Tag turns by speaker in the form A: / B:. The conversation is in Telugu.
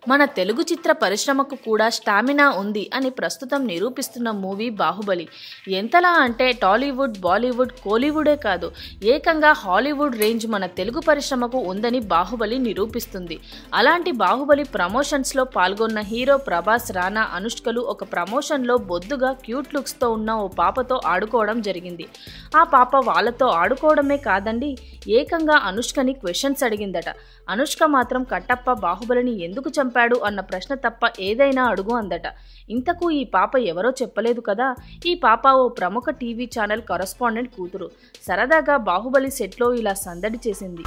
A: మన తెలుగు చిత్ర పరిశ్రమకు కూడా స్టామినా ఉంది అని ప్రస్తుతం నిరూపిస్తున్న మూవీ బాహుబలి. ఎంతలా అంటే టాలీవుడ్, బాలీవుడ్, కోలీవుడే కాదు, ఏకంగా హాలీవుడ్ రేంజ్ మన తెలుగు పరిశ్రమకు ఉందని బాహుబలి నిరూపిస్తుంది. అలాంటి బాహుబలి ప్రమోషన్స్లో పాల్గొన్న హీరో ప్రభాస్, రానా, అనుష్కలు ఒక ప్రమోషన్లో బొద్దుగా క్యూట్ లుక్స్తో ఉన్న ఓ పాపతో ఆడుకోవడం జరిగింది. ఆ పాప వాళ్ళతో ఆడుకోవడమే కాదండి, ఏకంగా అనుష్కని క్వశ్చన్స్ అడిగిందట. అనుష్క మాత్రం కట్టప్ప బాహుబలిని ఎందుకు చంపాడు అన్న ప్రశ్న తప్ప ఏదైనా అడుగు అందట. ఇంతకు ఈ పాప ఎవరో చెప్పలేదు కదా. ఈ పాప ఓ ప్రముఖ టీవీ ఛానల్ కరస్పాండెంట్ కూతురు. సరదాగా బాహుబలి సెట్లో ఇలా సందడి చేసింది.